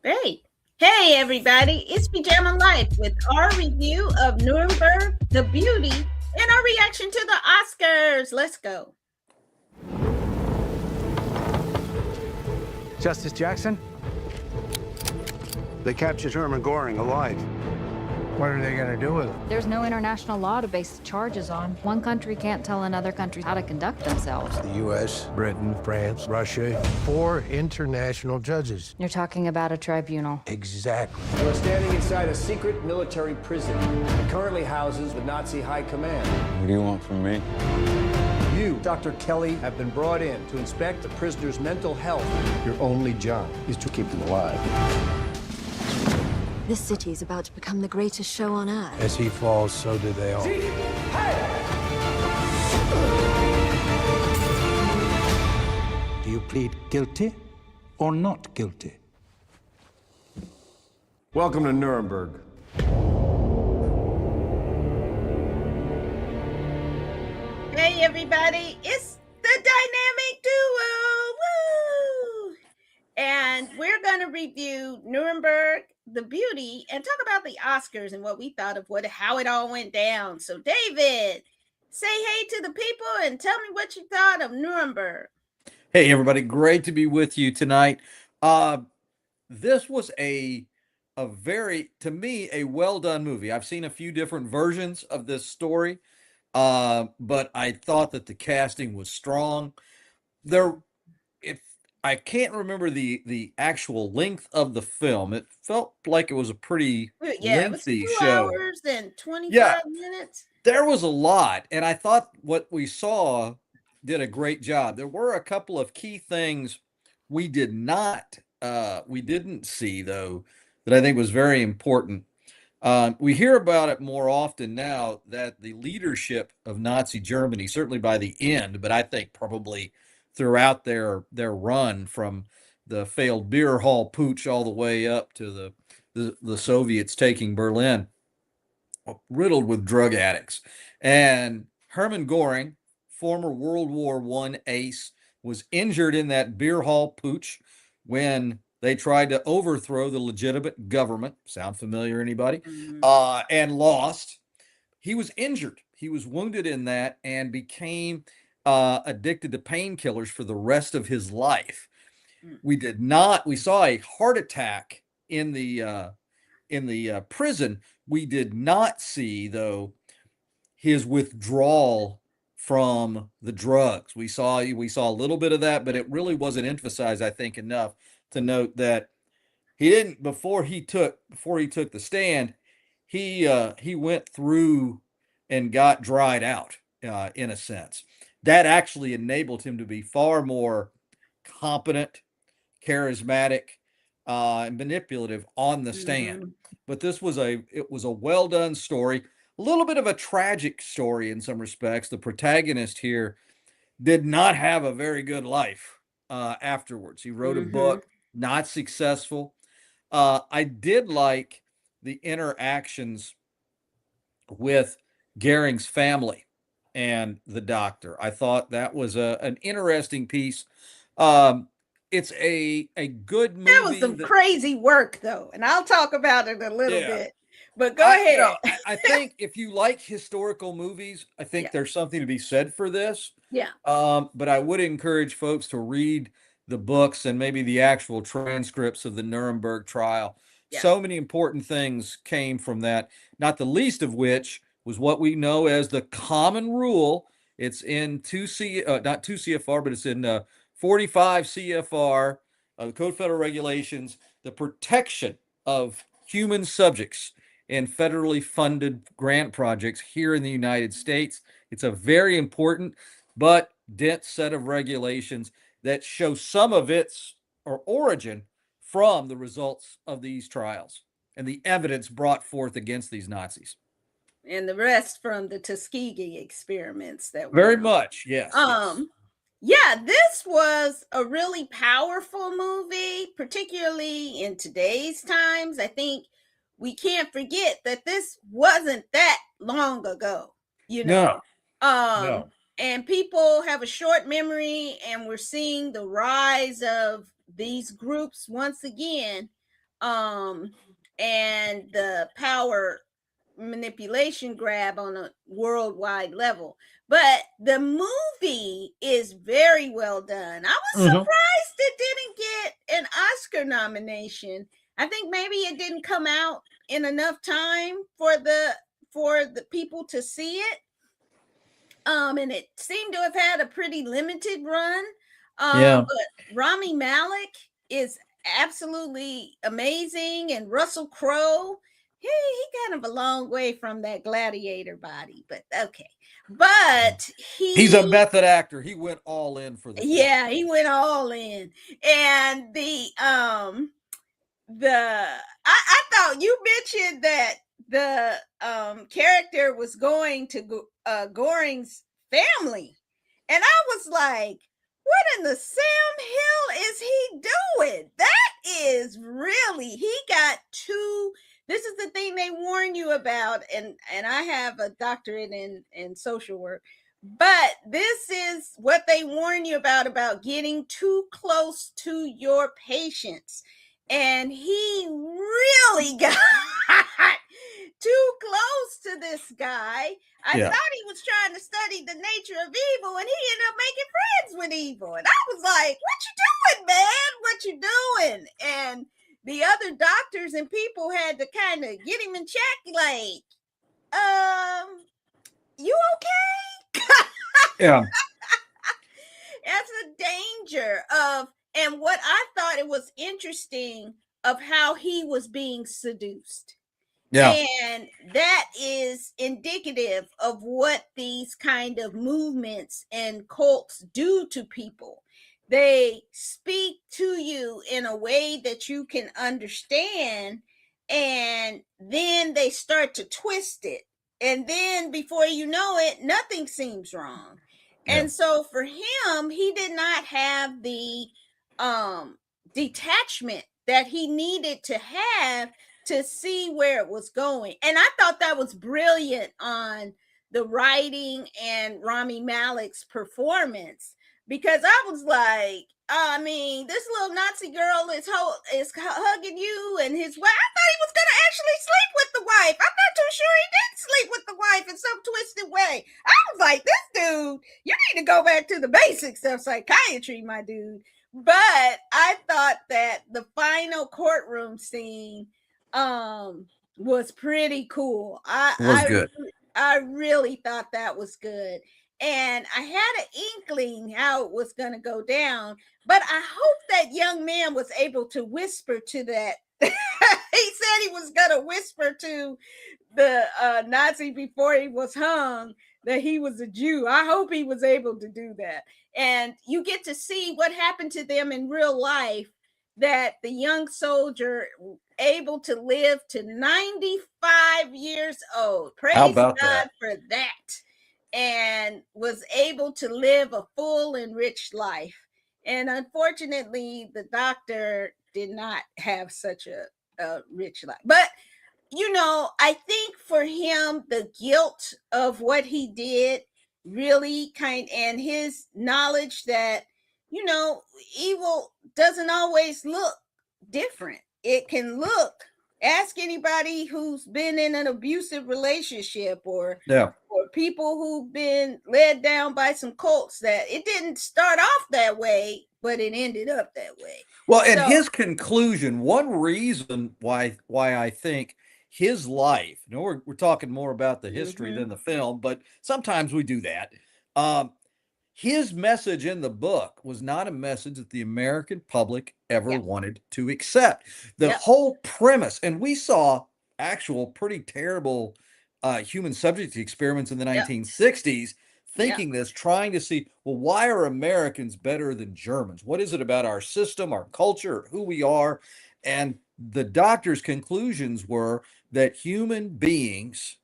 Great. Hey, everybody. It's Pajama Life with our review of Nuremberg, the Beauty, and our reaction to the Oscars. Let's go. Justice Jackson? They captured Herman Goring alive. What are they going to do with him? There's no international law to base charges on. One country can't tell another country how to conduct themselves. The U.S., Britain, France, Russia, 4 international judges. You're talking about a tribunal. Exactly. We're standing inside a secret military prison. It currently houses the Nazi high command. What do you want from me? You, Dr. Kelly, have been brought in to inspect the prisoner's mental health. Your only job is to keep them alive. This city is about to become the greatest show on earth. As he falls, so do they all. Do you plead guilty or not guilty? Welcome to Nuremberg. Hey, everybody. It's the Dynamic Duo. Woo! And we're going to review Nuremberg, the Beauty, and talk about the Oscars and what we thought of how it all went down. So, David, say hey to the people and tell me what you thought of Nuremberg. Hey, everybody. Great to be with you tonight. This was a very, to me, a well-done movie. I've seen a few different versions of this story, but I thought that the casting was strong. I can't remember the actual length of the film. It felt like it was a pretty lengthy it was 2 show. hours and 25 minutes. There was a lot, and I thought what we saw did a great job. There were a couple of key things we didn't see, though, that I think was very important. We hear about it more often now that the leadership of Nazi Germany, certainly by the end, but I think probably throughout their run from the failed beer hall putsch all the way up to the Soviets taking Berlin, riddled with drug addicts. And Hermann Goring, former World War I ace, was injured in that beer hall putsch when they tried to overthrow the legitimate government. Sound familiar, anybody? Mm-hmm. And lost. He was injured. He was wounded in that and became addicted to painkillers for the rest of his life. We saw a heart attack in the prison. We did not see, though, his withdrawal from the drugs. We saw a little bit of that, but it really wasn't emphasized, I think, enough to note that he didn't, before he took the stand, he went through and got dried out, in a sense. That actually enabled him to be far more competent, charismatic, and manipulative on the stand. Mm-hmm. But it was a well-done story, a little bit of a tragic story in some respects. The protagonist here did not have a very good life afterwards. He wrote a book, not successful. I did like the interactions with Goering's family and the doctor. I thought that was an interesting piece. It's a good movie. That was some crazy work, though, and I'll talk about it a little bit. But go ahead. I think if you like historical movies, I think there's something to be said for this. Yeah. But I would encourage folks to read the books and maybe the actual transcripts of the Nuremberg trial. Yeah. So many important things came from that, not the least of which was what we know as the common rule. It's in not 2 CFR, but it's in 45 CFR, the Code of Federal Regulations, the protection of human subjects in federally funded grant projects here in the United States. It's a very important but dense set of regulations that show some of its origin from the results of these trials and the evidence brought forth against these Nazis. And the rest from the Tuskegee experiments that very much, yes. Yeah, this was a really powerful movie, particularly in today's times. I think we can't forget that this wasn't that long ago, No. And people have a short memory, and we're seeing the rise of these groups once again. and the power manipulation grab on a worldwide level. But the movie is very well done. I was surprised it didn't get an Oscar nomination. I think maybe it didn't come out in enough time for the people to see it. And it seemed to have had a pretty limited run. But Rami Malek is absolutely amazing, and Russell Crowe, he kind of a long way from that gladiator body, but okay. But he's a method actor. He went all in for the yeah, he went all in. And I thought you mentioned that the character was going to Goring's family, and I was like, what in the Sam Hill is he doing? That is really, he got two. This is the thing they warn you about, and I have a doctorate in social work, but this is what they warn you about getting too close to your patients. And he really got too close to this guy. I thought he was trying to study the nature of evil, and he ended up making friends with evil. And I was like, what you doing, man? What you doing? And the other doctors and people had to kind of get him in check, like, you okay? Yeah. That's a danger of, and what I thought it was interesting of how he was being seduced. Yeah. And that is indicative of what these kind of movements and cults do to people. They speak to you in a way that you can understand, and then they start to twist it. And then before you know it, nothing seems wrong. Yeah. And so for him, he did not have the detachment that he needed to have to see where it was going. And I thought that was brilliant on the writing and Rami Malek's performance, because I was like, I mean, this little Nazi girl is hugging you and his wife. I thought he was going to actually sleep with the wife. I'm not too sure he did sleep with the wife in some twisted way. I was like, this dude, you need to go back to the basics of psychiatry, my dude. But I thought that the final courtroom scene was pretty cool. I really thought that was good. And I had an inkling how it was going to go down, but I hope that young man was able to whisper to that. He said he was going to whisper to the Nazi before he was hung that he was a Jew. I hope he was able to do that. And you get to see what happened to them in real life, that the young soldier able to live to 95 years old. Praise God for that. And was able to live a full and rich life. And unfortunately, the doctor did not have such a rich life. But, you know, I think for him, the guilt of what he did really and his knowledge that, you know, evil doesn't always look different. It can look, ask anybody who's been in an abusive relationship or people who've been led down by some cults, that it didn't start off that way, but it ended up that way. Well, and his conclusion, one reason why I think his life, you know, we're talking more about the history than the film, but sometimes we do that. His message in the book was not a message that the American public ever wanted to accept. The whole premise, and we saw actual pretty terrible human subject experiments in the 1960s, thinking this, trying to see, well, why are Americans better than Germans? What is it about our system, our culture, who we are? And the doctor's conclusions were that human beings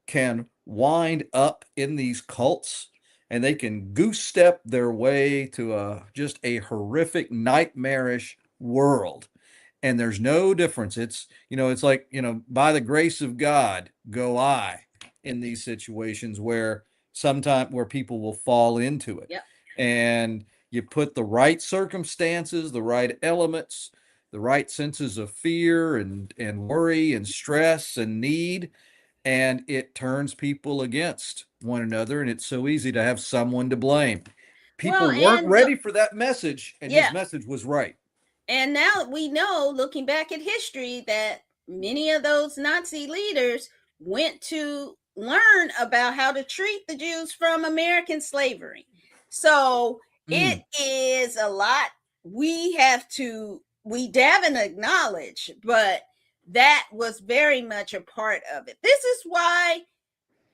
can wind up in these cults, and they can goose step their way to just a horrific, nightmarish world. And there's no difference. It's, you know, it's like, you know, by the grace of God, go I, in these situations where people will fall into it. And you put the right circumstances, the right elements, the right senses of fear and worry and stress and need, and it turns people against one another, and it's so easy to have someone to blame. People weren't ready for that message, and his message was right. And now we know, looking back at history, that many of those Nazi leaders went to learn about how to treat the Jews from American slavery. So it is a lot we haven't acknowledged, but that was very much a part of it. This is why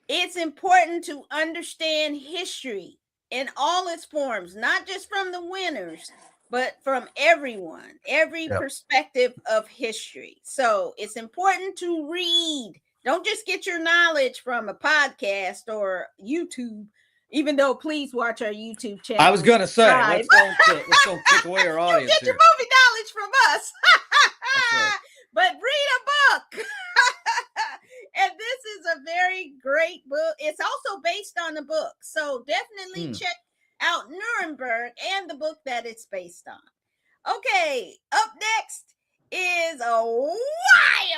it's important to understand history in all its forms, not just from the winners, but from everyone, every perspective of history. So it's important to read. Don't just get your knowledge from a podcast or YouTube, even though please watch our YouTube channel. I was going to say, let's don't take away our audience. You get your movie knowledge from us. Right. But read a book. And this is a very great book. It's also based on a book. So definitely check out Nuremberg and the book that it's based on. Okay, up next is a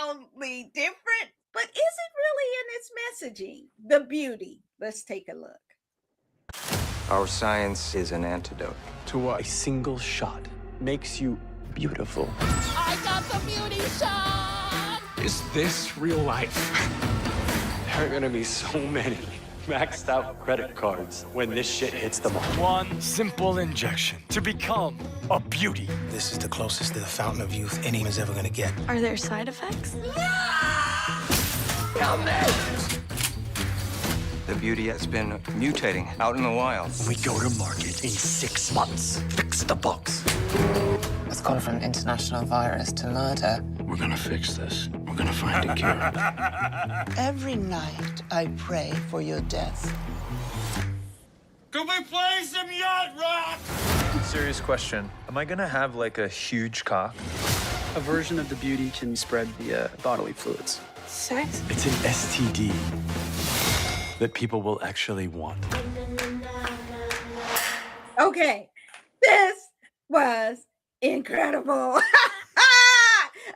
wildly different, but is it really in its messaging? The Beauty. Let's take a look. Our science is an antidote. To what? A single shot makes you beautiful. I got the beauty shot! Is this real life? There are gonna be so many maxed out credit cards when this shit hits the market. One simple injection to become a beauty. This is the closest to the fountain of youth anyone's ever gonna get. Are there side effects? Help me! The beauty has been mutating out in the wild. We go to market in 6 months. Fix the books. It's gone from international virus to murder. We're gonna fix this. We're gonna find a cure. Every night I pray for your death. Can we play some yacht rock? Serious question. Am I gonna have like a huge cock? A version of the beauty can spread via bodily fluids. Sex? It's an STD that people will actually want. Okay, this was incredible.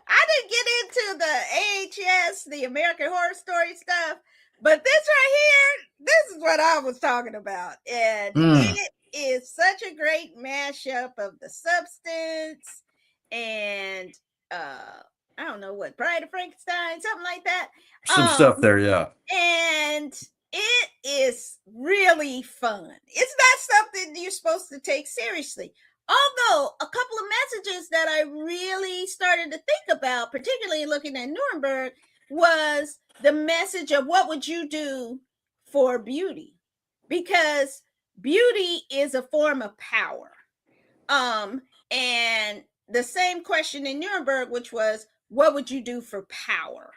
I didn't get into the AHS, the American Horror Story stuff, but this right here, this is what I was talking about. And it is such a great mashup of the substance and I don't know what, Bride of Frankenstein, something like that. Some stuff there, yeah. And it is really fun. It's not something you're supposed to take seriously. Although a couple of messages that I really started to think about, particularly looking at Nuremberg, was the message of what would you do for beauty? Because beauty is a form of power. And the same question in Nuremberg, which was, what would you do for power?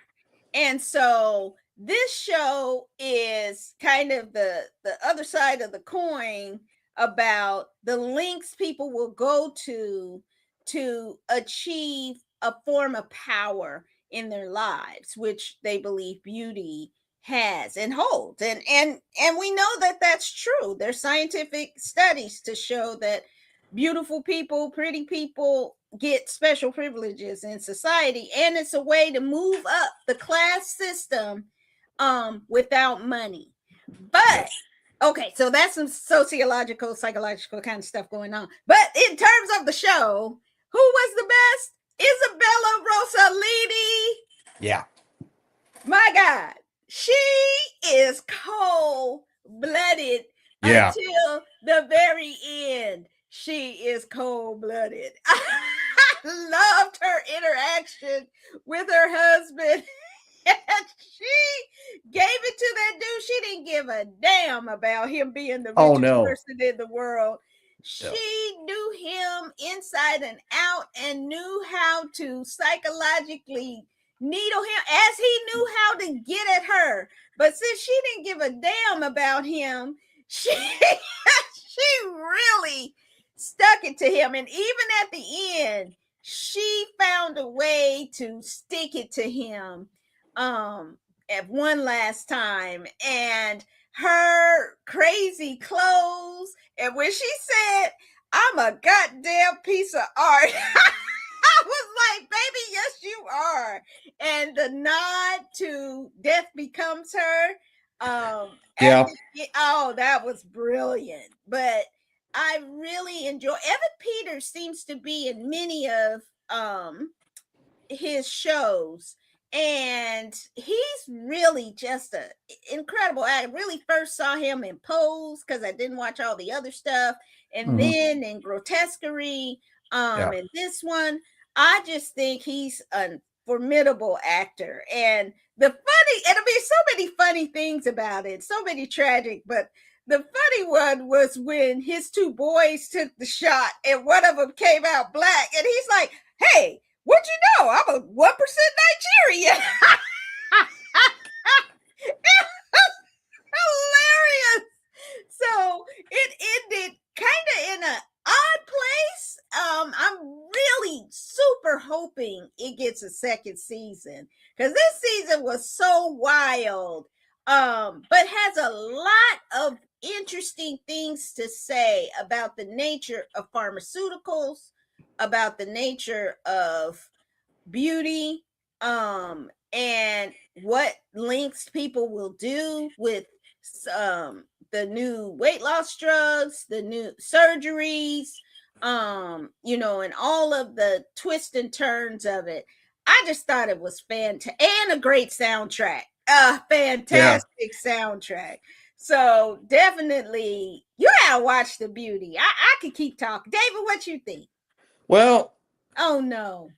And so this show is kind of the other side of the coin about the lengths people will go to achieve a form of power in their lives, which they believe beauty has and holds. And we know that that's true. There's scientific studies to show that beautiful people, pretty people get special privileges in society. And it's a way to move up the class system without money. But okay, so that's some sociological, psychological kind of stuff going on. But in terms of the show, who was the best? Isabella Rossellini. Yeah. My God, she is cold-blooded until the very end. She is cold-blooded. I loved her interaction with her husband. And she gave it to that dude. She didn't give a damn about him being the richest person in the world. She knew him inside and out and knew how to psychologically needle him as he knew how to get at her. But since she didn't give a damn about him, she really stuck it to him. And even at the end, she found a way to stick it to him at one last time. And her crazy clothes, and when she said, I'm a goddamn piece of art, I was like, baby, yes, you are. And the nod to Death Becomes Her. Yeah. That was brilliant. But I really enjoy Evan Peters seems to be in many of his shows. And he's really just an incredible actor. I really first saw him in Pose because I didn't watch all the other stuff. And then in Grotesquerie, and this one, I just think he's a formidable actor. And so many funny things about it, so many tragic, but the funny one was when his two boys took the shot and one of them came out black and he's like, hey, what'd you know? I'm a 1% Nigerian. It was hilarious. So it ended kind of in an odd place. I'm really super hoping it gets a second season because this season was so wild, but has a lot of interesting things to say about the nature of pharmaceuticals, about the nature of beauty, and what lengths people will do with the new weight loss drugs, the new surgeries, and all of the twists and turns of it. I just thought it was fantastic and a great soundtrack. Fantastic soundtrack. So definitely, you gotta watch The Beauty. I could keep talking. David, what you think? Well, oh no,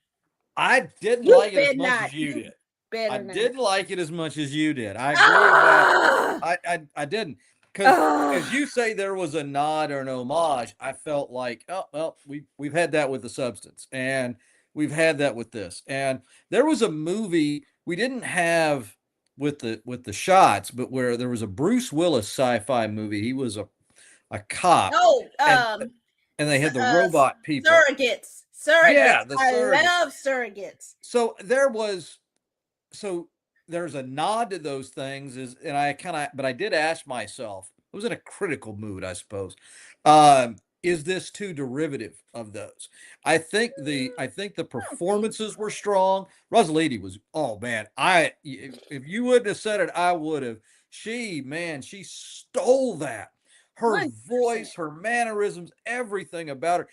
I didn't like it as much as you did. I didn't like it as much as you did. I agree with that. I didn't. Because as you say, there was a nod or an homage. I felt like, oh, well, we've had that with The Substance, and we've had that with this. And there was a movie we didn't have with the shots, but where there was a Bruce Willis sci-fi movie. He was a cop. And they had the robot people. Surrogates. Yeah, the surrogates. I love surrogates. So there's a nod to those things, but I did ask myself, I was in a critical mood, I suppose. Is this too derivative of those? I think the performances were strong. Rosaliti was, oh man, if you wouldn't have said it, I would have. She stole that. Her 100%. voice, her mannerisms, everything about her.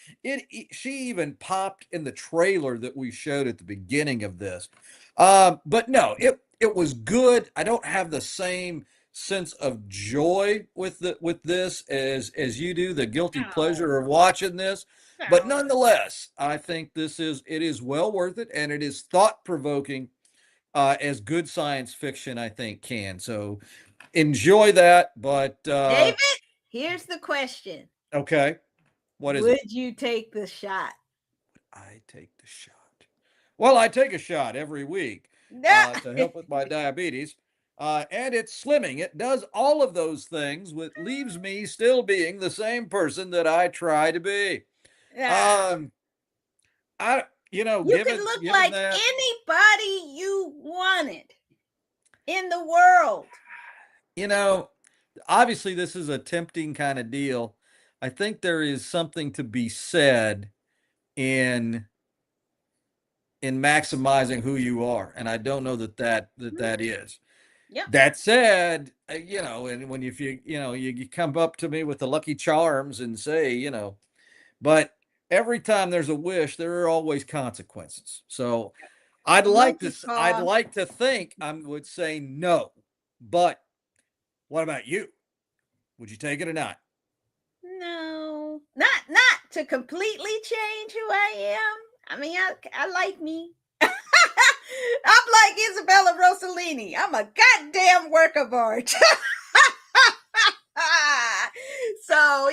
She even popped in the trailer that we showed at the beginning of this. But no, it was good. I don't have the same sense of joy with this as you do, the guilty pleasure of watching this. But nonetheless, I think it is well worth it, and it is thought-provoking, as good science fiction, I think, can. So enjoy that. But David, here's the question. Okay. What is it? Would you take the shot? I take the shot. Well, I take a shot every week to help with my diabetes. And it's slimming. It does all of those things, which leaves me still being the same person that I try to be. Yeah. You can look like anybody you wanted in the world. Obviously this is a tempting kind of deal. I think there is something to be said in maximizing who you are, and I don't know that is. Yep. That said, and when you come up to me with the Lucky Charms and say, but every time there's a wish, there are always consequences. So I'd like to think I would say no, but what about you? Would you take it or not? No, not to completely change who I am. I mean, I like me. I'm like Isabella Rossellini. I'm a goddamn work of art. So,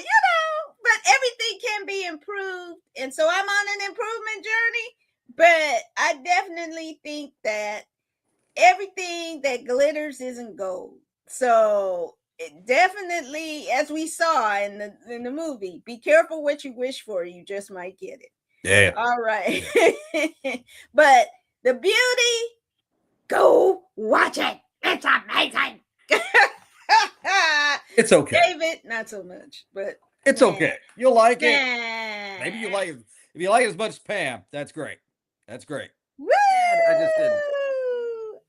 but everything can be improved. And so I'm on an improvement journey. But I definitely think that everything that glitters isn't gold. So definitely, as we saw in the movie, be careful what you wish for. You just might get it. Yeah. All right. But The Beauty, go watch it. It's amazing. It's okay. David, not so much, but it's okay. You'll like it. Nah. Maybe you like it. If you like it as much as Pam, that's great. That's great. Woo! I just didn't.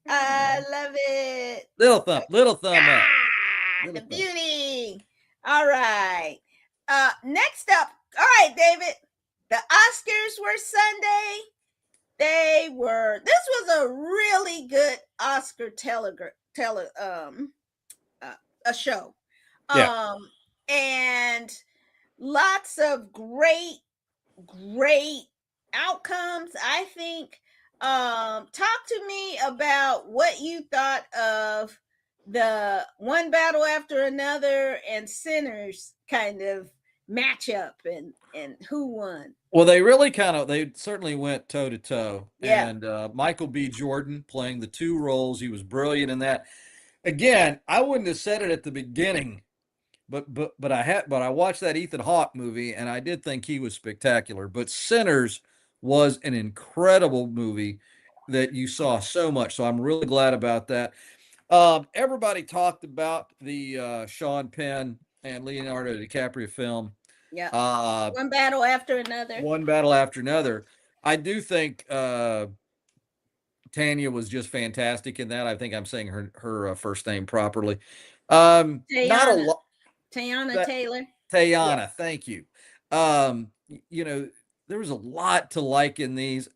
I love it. Little thumb up. The beauty. All right. Next up. All right, David. The Oscars were Sunday. This was a really good Oscar a show. Yeah. And lots of great outcomes, I think. Talk to me about what you thought of the One Battle After Another and Sinners kind of matchup and who won. Well, they certainly went toe to toe. Yeah. And Michael B. Jordan playing the two roles. He was brilliant in that. Again, I wouldn't have said it at the beginning, but I watched that Ethan Hawke movie and I did think he was spectacular. But Sinners was an incredible movie that you saw so much. So I'm really glad about that. Everybody talked about the Sean Penn and Leonardo DiCaprio film. Yeah. One Battle After Another. One Battle After Another. I do think Tanya was just fantastic in that. I think I'm saying her first name properly. Not a lot. Teyana Taylor. Teyana, yeah. Thank you. There was a lot to like in these,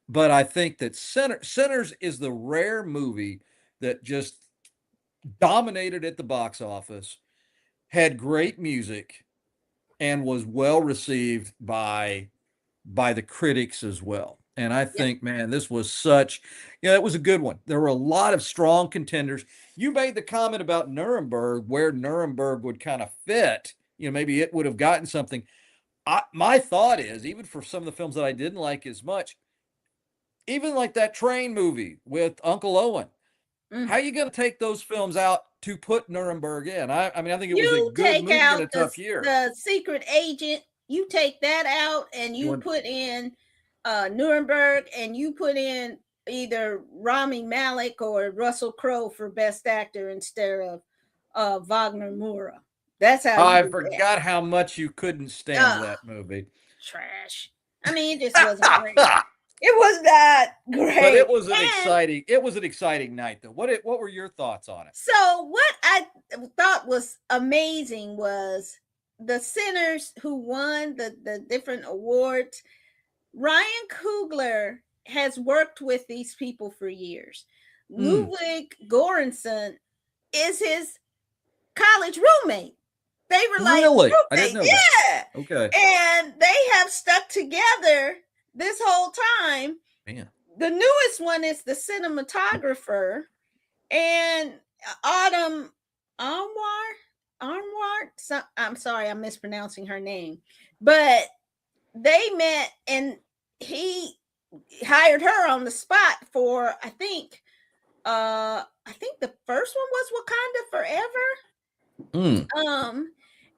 but I think that Sinners is the rare movie that just dominated at the box office, had great music, and was well received by the critics as well. And I think, man, this was it was a good one. There were a lot of strong contenders. You made the comment about Nuremberg, where Nuremberg would kind of fit. Maybe it would have gotten something. My thought is, even for some of the films that I didn't like as much, even like that train movie with Uncle Owen, how are you going to take those films out to put Nuremberg in? I think it was a good movie in a tough year. The Secret Agent, you take that out and you put in Nuremberg, and you put in either Rami Malek or Russell Crowe for Best Actor instead of Wagner Moura. That's how I forgot how much you couldn't stand that movie. Trash. It just wasn't great. It was not great. But it was an exciting night, though. What were your thoughts on it? So what I thought was amazing was the Sinners who won the different awards. Ryan Coogler has worked with these people for years. Ludwig Göransson is his college roommate. They were like really? roommates. I didn't know that. Okay. And they have stuck together this whole time. Man. The newest one is the cinematographer, and Autumn Armwart. I'm sorry, I'm mispronouncing her name, but they met and he hired her on the spot for I think the first one was Wakanda Forever.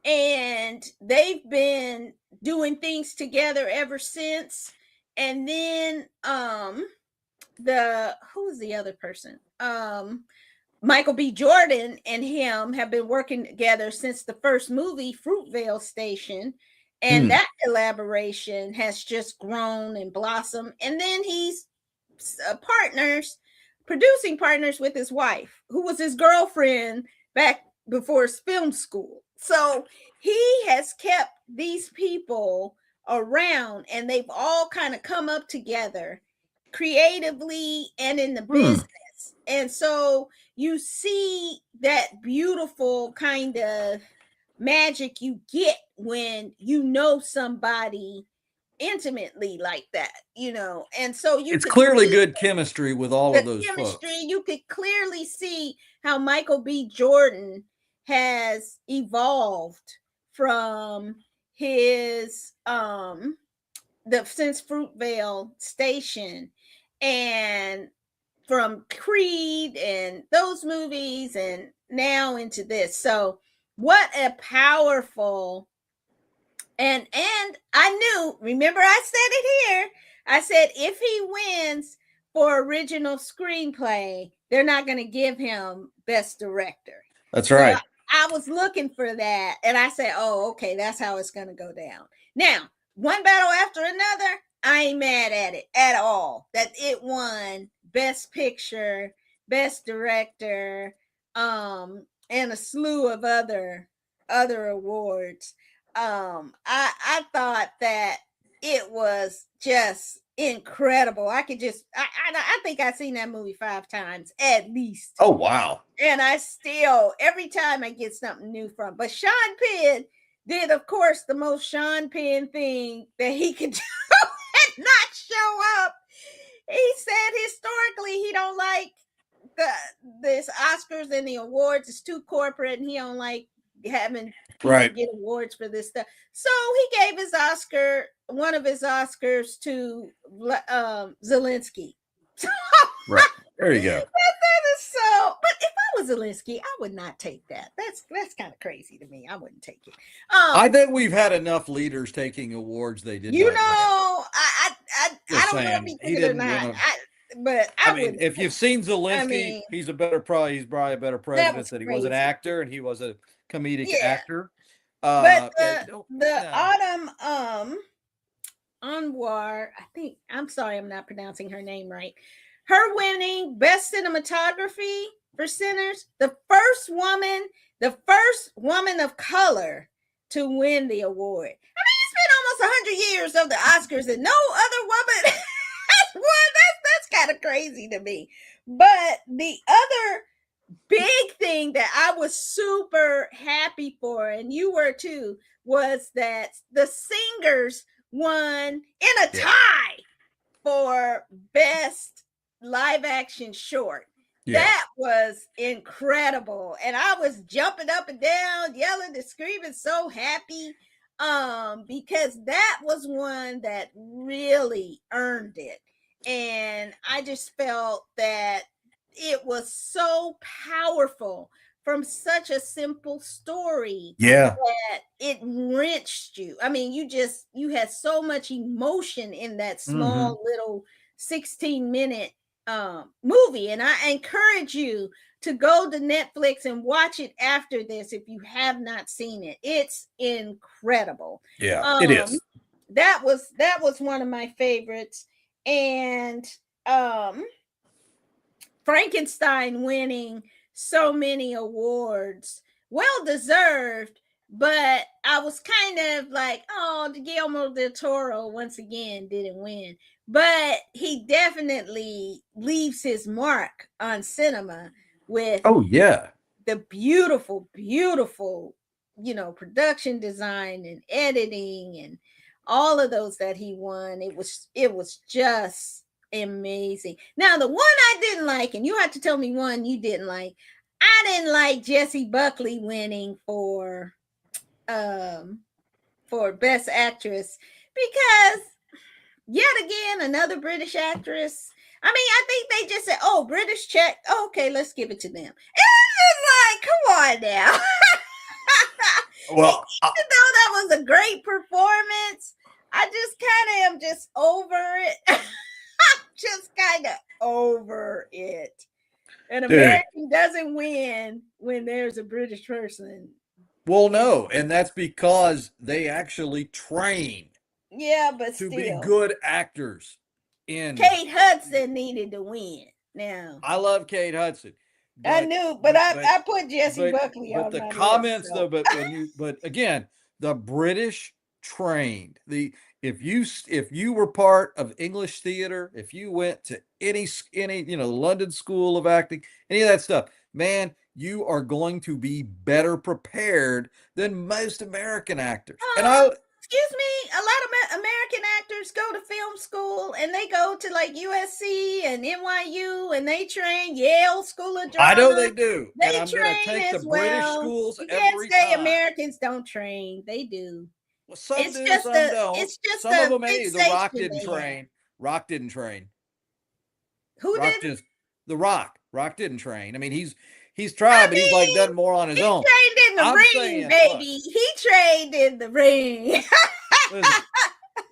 And they've been doing things together ever since. And then who was the other person? Michael B. Jordan and him have been working together since the first movie, Fruitvale Station. And that collaboration has just grown and blossomed. And then he's producing partners with his wife, who was his girlfriend back before his film school. So he has kept these people around, and they've all kind of come up together creatively and in the business. And so you see that beautiful kind of magic you get when you know somebody intimately like that, and so it's clearly good chemistry with all of those folks. You could clearly see how Michael B. Jordan has evolved from his since Fruitvale Station and from Creed and those movies and now into this. So what a powerful, and I knew, remember I said it here, I said if he wins for original screenplay, they're not going to give him Best Director. That's right. So I was looking for that, and I said, oh, okay, that's how it's going to go down. Now, One Battle After Another, I ain't mad at it at all. That it won Best Picture, Best Director, and a slew of other awards. I thought that it was just incredible. I think I've seen that movie 5 times at least. Oh wow. And I still, every time I get something new from. But Sean Penn did, of course, the most Sean Penn thing that he could do and not show up. He said historically he don't like this Oscars and the awards. It's too corporate, and he don't like having people get awards for this stuff. So he gave one of his Oscars to Zelensky. Right. There you go. That is so. But if I was Zelensky, I would not take that. That's kind of crazy to me. I wouldn't take it. I think we've had enough leaders taking awards they did. You know, I don't know if he did or not. But I mean, if you've seen Zelensky, he's probably a better president than he was an actor, and he was a comedic actor. But the Autumn Anwar, I'm sorry, I'm not pronouncing her name right. Her winning Best Cinematography for Sinners, the first woman of color to win the award. I mean, it's been almost 100 years of the Oscars and no other woman has won. That's kind of crazy to me. But the other big thing that I was super happy for, and you were too, was that the Singers won in a tie for Best Live Action Short. Yeah. That was incredible. And I was jumping up and down, yelling and screaming, so happy, because that was one that really earned it. And I just felt that it was so powerful from such a simple story that it wrenched you. I mean, you had so much emotion in that small little 16-minute movie. And I encourage you to go to Netflix and watch it after this if you have not seen it. It's incredible. Yeah, it is. That was one of my favorites. And Frankenstein winning so many awards, well deserved, but I was kind of like, oh, Guillermo del Toro once again didn't win, but he definitely leaves his mark on cinema with the beautiful production design and editing and all of those that he won. It was just amazing. Now, the one I didn't like, and you have to tell me one you didn't like. I didn't like Jessie Buckley winning for Best Actress, because yet again another British actress. I mean, I think they just said, "Oh, British check. Oh, okay, let's give it to them." It's just like, come on now. Well, even though that was a great performance, I just kind of am just over it. Just kind of over it. An American doesn't win when there's a British person. Well, no, and that's because they actually train. Yeah, but to still be good actors. Kate Hudson needed to win. Now I love Kate Hudson. But, I knew, but I put Jessie Buckley on the my comments list, so. but again, the British trained. If you were part of English theater, if you went to any London School of Acting, any of that stuff, man, you are going to be better prepared than most American actors. Excuse me, a lot of American actors go to film school and they go to like USC and NYU and they train Yale School of Drama. I know they do. They and I'm train take as the British well. schools You every can't say time. Americans don't train. They do. Well, some It's do, just some a- don't. it's just some a of them ain't. The Rock fixation didn't they have. train. Rock didn't train. Who Rock did? just The Rock. Rock didn't train. I mean, he's tried, but he's like done more on his He own. trained in the I'm ring, saying, baby. He trained in the ring. Listen,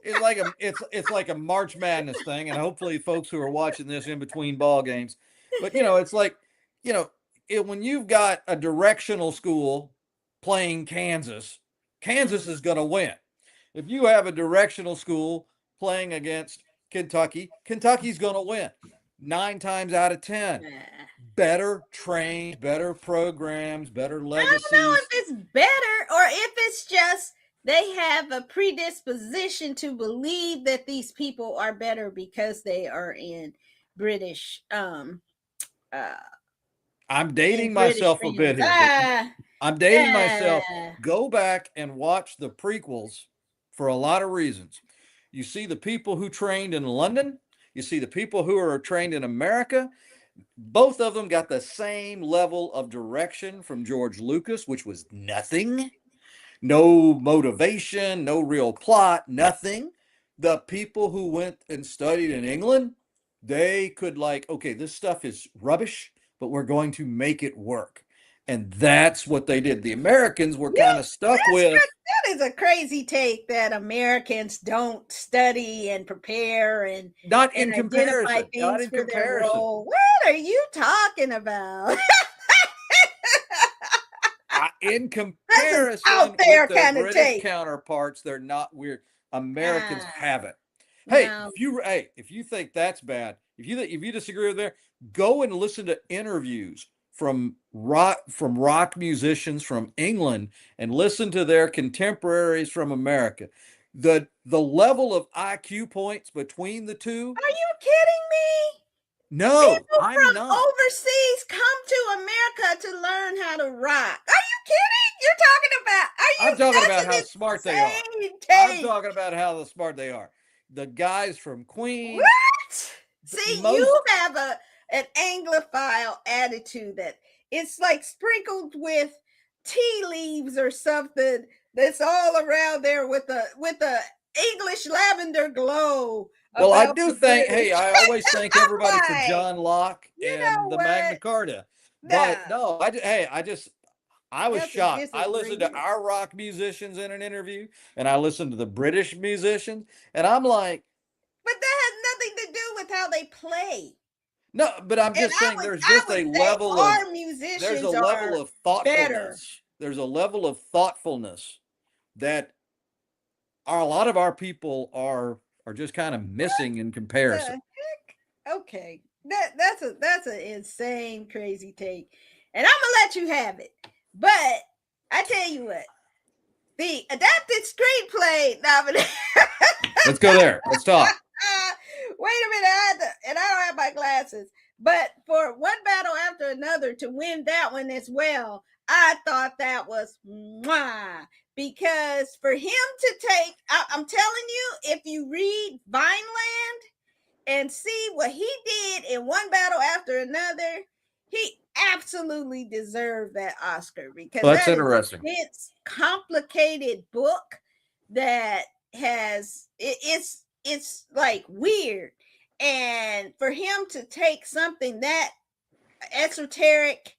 it's like a March Madness thing, and hopefully folks who are watching this in between ball games. But it's like, when you've got a directional school playing Kansas is going to win. If you have a directional school playing against Kentucky. Kentucky's going to win 9 times out of 10. Better trained, better programs, better legacies. I don't know if it's better or if it's just they have a predisposition to believe that these people are better because they are in British. I'm dating myself a bit here. I'm dating myself. Go back and watch the prequels for a lot of reasons. You see the people who trained in London. You see the people who are trained in America. Both of them got the same level of direction from George Lucas, which was nothing. No motivation, no real plot, nothing. The people who went and studied in England, they could okay, this stuff is rubbish, but we're going to make it work. And that's what they did. The Americans were kind of stuck with. That is a crazy take that Americans don't study and prepare and not in comparison. Not in comparison. What are you talking about? In comparison out there with their kind of British take. Counterparts, they're not weird. Americans have it. Hey, if you think that's bad, if you disagree with that, go and listen to interviews from rock musicians from England and listen to their contemporaries from America. The level of IQ points between the two. Are you kidding me? No, people I'm from not. Overseas come to America to learn how to rock. Are you kidding? You're talking about? I'm talking about how smart they are. I'm talking about how smart they are. The guys from Queen. What? See, you have an Anglophile attitude that it's like sprinkled with tea leaves or something that's all around there with the English lavender glow. Well, I do think, I always thank everybody for John Locke and the Magna Carta. But no, I was shocked. I listened to our rock musicians in an interview and I listened to the British musicians and I'm like. But that has nothing to do with how they play. No, but I'm just saying there's just a level of thoughtfulness. Better. There's a level of thoughtfulness that a lot of our people are just kind of missing in comparison. Okay. That's an insane, crazy take. And I'm gonna let you have it. But I tell you what, the adapted screenplay nomination. Let's go there. Let's talk. Wait a minute, I don't have my glasses. But for One Battle After Another to win that one as well, I thought that was mwah. Because for him to take, I'm telling you, if you read Vineland and see what he did in One Battle After Another, he absolutely deserved that Oscar because that's interesting. It's complicated book that has it's like weird, and for him to take something that esoteric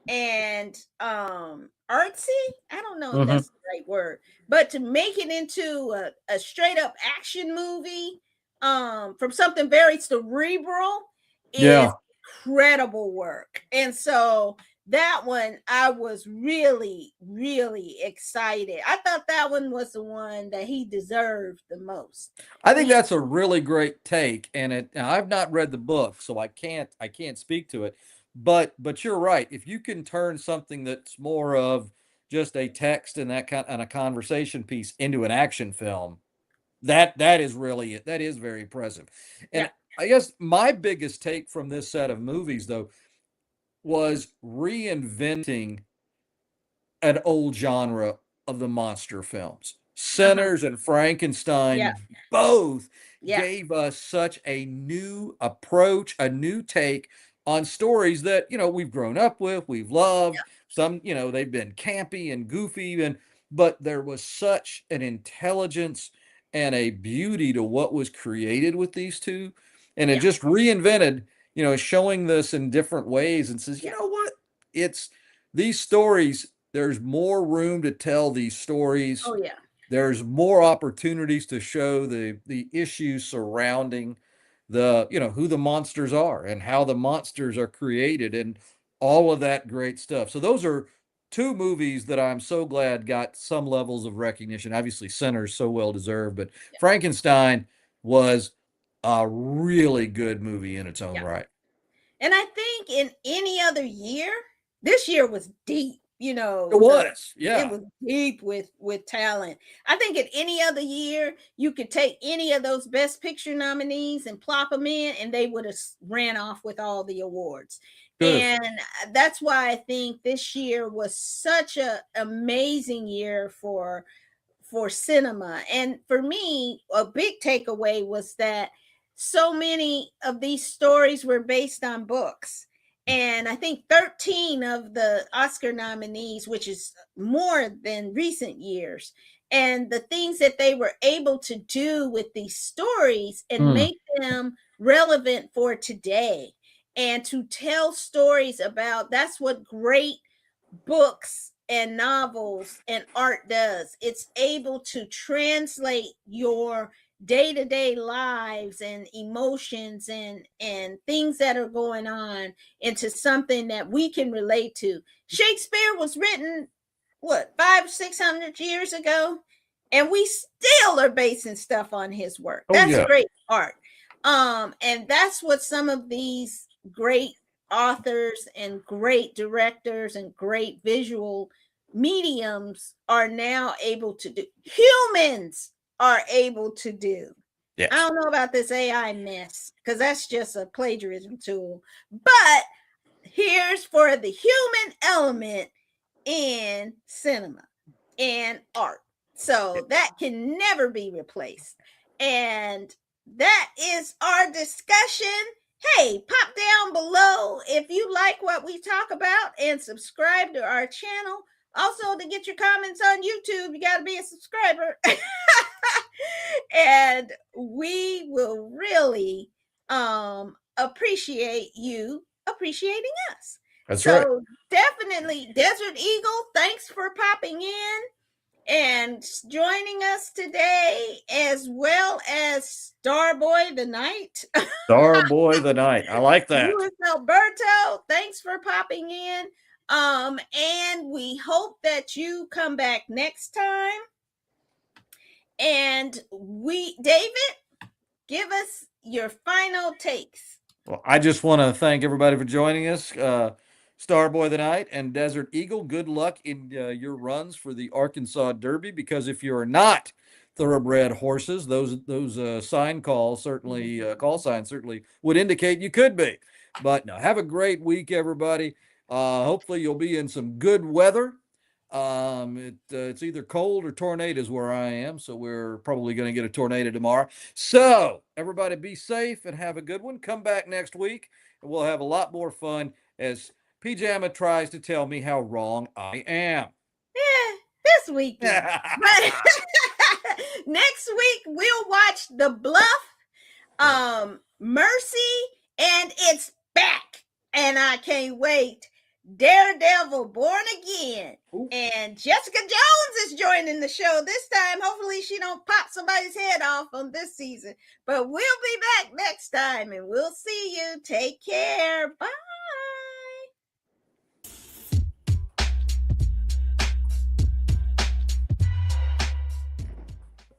and artsy, I don't know if that's the right word, but to make it into a straight up action movie from something very cerebral is incredible work. And so that one, I was really, really excited. I thought that one was the one that he deserved the most. I think that's a really great take, and I've not read the book, so I can't speak to it. But you're right. If you can turn something that's more of just a text and and a conversation piece into an action film, that is very impressive. And I guess my biggest take from this set of movies, though, was reinventing an old genre of the monster films. Sinners and Frankenstein both gave us such a new approach, a new take on stories that, we've grown up with, we've loved. Some, they've been campy and goofy, but there was such an intelligence and a beauty to what was created with these two. And it just reinvented, showing this in different ways and says, you know what? It's these stories, there's more room to tell these stories. Oh, yeah. There's more opportunities to show the issues surrounding who the monsters are and how the monsters are created and all of that great stuff. So those are two movies that I'm so glad got some levels of recognition. Obviously, Sinners so well deserved, but Frankenstein was a really good movie in its own right. And I think in any other year, this year was deep. You know, it was, it was deep with talent. I think in any other year, you could take any of those Best Picture nominees and plop them in, and they would have ran off with all the awards. And that's why I think this year was such an amazing year for cinema. And for me, a big takeaway was that so many of these stories were based on books. And I think 13 of the Oscar nominees, which is more than recent years, and the things that they were able to do with these stories and make them relevant for today, and to tell stories about, that's what great books and novels and art does. It's able to translate your day-to-day lives and emotions and things that are going on into something that we can relate to. Shakespeare was written, what, 500-600 years ago, and we still are basing stuff on his work. That's great art. And that's what some of these great authors and great directors and great visual mediums are now able to do. Humans are able to do. I don't know about this AI mess, because that's just a plagiarism tool. But here's for the human element in cinema and art. So that can never be replaced. And that is our discussion. Hey, pop down below if you like what we talk about, and subscribe to our channel. Also, to get your comments on YouTube, you got to be a subscriber. And we will really appreciate you appreciating us. That's right. So definitely, Desert Eagle, thanks for popping in and joining us today, as well as Starboy the Night. Starboy the Night. I like that. Luis Alberto, thanks for popping in. And we hope that you come back next time. And David, give us your final takes. Well, I just want to thank everybody for joining us. Starboy the Night and Desert Eagle, good luck in your runs for the Arkansas Derby, because if you're not thoroughbred horses, those sign calls certainly, call signs certainly would indicate you could be. But no, have a great week, everybody. Hopefully you'll be in some good weather. It's either cold or tornadoes where I am, so we're probably going to get a tornado tomorrow. So everybody be safe and have a good one. Come back next week and we'll have a lot more fun as Pajama tries to tell me how wrong I am. This weekend. But next week we'll watch The Bluff, Mercy, and it's back. And I can't wait. Daredevil Born Again. Ooh. And Jessica Jones is joining the show this time. Hopefully she don't pop somebody's head off on this season. But we'll be back next time, and we'll see you. Take care. Bye.